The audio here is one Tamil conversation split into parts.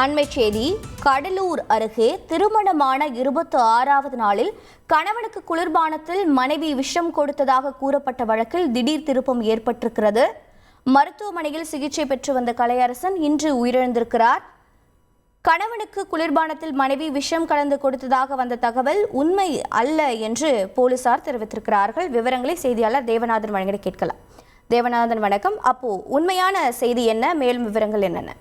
அண்மைச் செய்தி. கடலூர் அருகே திருமணமான 26வது நாளில் கணவனுக்கு குளிர்பானத்தில் மனைவி விஷம் கொடுத்ததாக கூறப்பட்ட வழக்கில் திடீர் திருப்பம் ஏற்பட்டிருக்கிறது. மருத்துவமனையில் சிகிச்சை பெற்று வந்த கலையரசன் இன்று உயிரிழந்திருக்கிறார். கணவனுக்கு குளிர்பானத்தில் மனைவி விஷம் கலந்து கொடுத்ததாக வந்த தகவல் உண்மை அல்ல என்று போலீசார் தெரிவித்திருக்கிறார்கள். விவரங்களை செய்தியாளர் தேவநாதன் வழங்க கேட்கலாம். தேவநாதன் வணக்கம். அப்போ உண்மையான செய்தி என்ன, மேலும் விவரங்கள் என்னென்ன?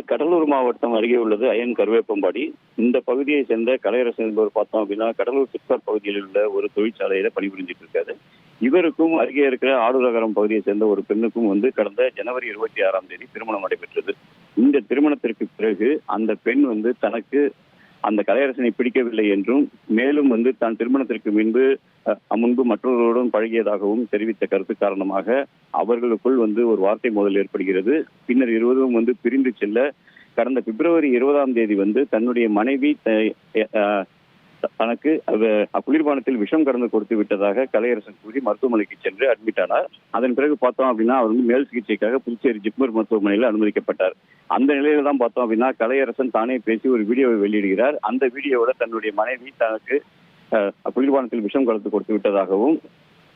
கடலூர் மாவட்டம் அருகே உள்ளது அயன் கருவேப்பம்பாடி. இந்த பகுதியை சேர்ந்த கலையரசன் என்பவர் பார்த்தோம் அப்படின்னா கடலூர் சிப்காட் பகுதியில் உள்ள ஒரு தொழிற்சாலையில பணிபுரிஞ்சிட்டு இருக்காரு. இவருக்கும் அருகே இருக்கிற ஆடூரகரம் பகுதியை சேர்ந்த ஒரு பெண்ணுக்கும் கடந்த ஜனவரி 26ஆம் தேதி திருமணம் நடைபெற்றது. இந்த திருமணத்திற்கு பிறகு அந்த பெண் தனக்கு அந்த கலையரசனை பிடிக்கவில்லை என்றும், மேலும் தான் திருமணத்திற்கு முன்பு மற்றவர்களுடன் பழகியதாகவும் தெரிவித்த கருத்து காரணமாக அவர்களுக்குள் ஒரு வார்த்தை மோதல் ஏற்படுகிறது. பின்னர் இருவரும் பிரிந்து செல்ல கடந்த பிப்ரவரி 20ஆம் தேதி தன்னுடைய மனைவி தனக்கு குளிர்பானத்தில் விஷம் கலந்து கொடுத்து விட்டதாக கலையரசன் கூறி மருத்துவமனைக்கு சென்று அட்மிட் ஆனார். அதன் பிறகு பார்த்தோம் அப்படின்னா அவர் மேல் சிகிச்சைக்காக புதுச்சேரி ஜிப்மர் மருத்துவமனையில் அனுமதிக்கப்பட்டார். அந்த நிலையில தான் பார்த்தோம் அப்படின்னா கலையரசன் தானே பேசி ஒரு வீடியோவை வெளியிடுகிறார். அந்த வீடியோவோட தன்னுடைய மனைவி தனக்கு குளிர்பானத்தில் விஷம் கலந்து கொடுத்து விட்டதாகவும்,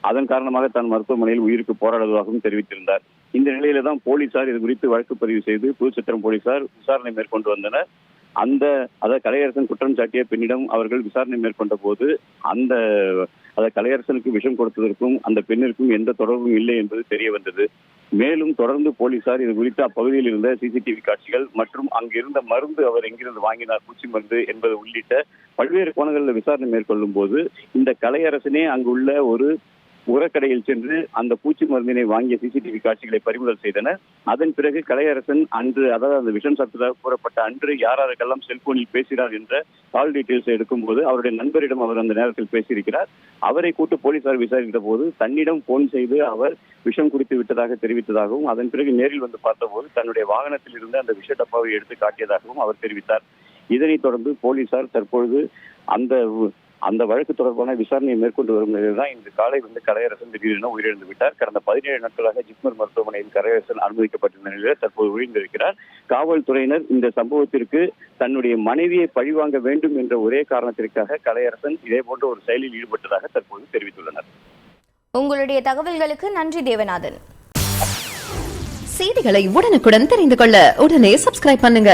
அதன் காரணமாக தான் மருத்துவமனையில் உயிருக்கு போராடுவதாகவும் தெரிவித்திருந்தார். இந்த நிலையில தான் போலீசார் இது குறித்து வழக்கு பதிவு செய்து புதுச்சத்திரம் போலீசார் விசாரணை மேற்கொண்டு வந்தனர். கலையரசன் குற்றம் சாட்டிய பெண்ணிடம் அவர்கள் விசாரணை மேற்கொண்ட போது கலையரசனுக்கு விஷம் கொடுத்ததற்கும் அந்த பெண்ணிற்கும் எந்த தொடர்பும் இல்லை என்பது தெரிய வந்தது. மேலும் தொடர்ந்து போலீசார் இது குறித்து அப்பகுதியில் இருந்த சிசிடிவி காட்சிகள் மற்றும் அங்கிருந்த மருந்து அவர் எங்கிருந்து வாங்கினார், பூச்சி மருந்து என்பது உள்ளிட்ட பல்வேறு கோணங்களில் விசாரணை மேற்கொள்ளும் போது இந்த கலையரசனே அங்குள்ள ஒரு உரக்கடையில் சென்று அந்த பூச்சி மருந்தினை வாங்கிய சிசிடிவி காட்சிகளை பறிமுதல் செய்தனர். அதன் பிறகு கலையரசன் அன்று, அதாவது அந்த விஷம் சத்ததாக கூறப்பட்ட அன்று யாரெல்லாம் செல்போனில் பேசினார் என்ற கால் டீட்டெயில்ஸ் எடுக்கும் போது அவருடைய நண்பரிடம் அவர் அந்த நேரத்தில் பேசியிருக்கிறார். அவரை கூட்டு போலீசார் விசாரித்த போது தன்னிடம் போன் செய்து அவர் விஷம் குடித்து விட்டதாக தெரிவித்ததாகவும், அதன் பிறகு நேரில் பார்த்தபோது தன்னுடைய வாகனத்தில் இருந்து அந்த விஷ டப்பாவை எடுத்து காட்டியதாகவும் அவர் தெரிவித்தார். இதனைத் தொடர்ந்து போலீசார் தற்பொழுது அந்த வழக்கு தொடர்பான விசாரணையை மேற்கொண்டு வரும் நிலையில் தான் இன்று காலை கலையரசன் திடீரென உயிரிழந்து விட்டார். கடந்த 17 நாட்களாக ஜிப்மர் மருத்துவமனையில் கலையரசன் அனுமதிக்கப்பட்டிருந்த நிலையில் தற்போது உயிரிழந்திருக்கிறார். காவல்துறையினர் இந்த சம்பவத்திற்கு தன்னுடைய மனைவியை பழிவாங்க வேண்டும் என்ற ஒரே காரணத்திற்காக கலையரசன் இதே போன்ற ஒரு செயலில் ஈடுபட்டதாக தற்போது தெரிவித்துள்ளனர். உங்களுடைய தகவல்களுக்கு நன்றி தேவநாதன். செய்திகளை உடனுக்குடன் தெரிந்து கொள்ள உடனே சப்ஸ்கிரைப் பண்ணுங்க.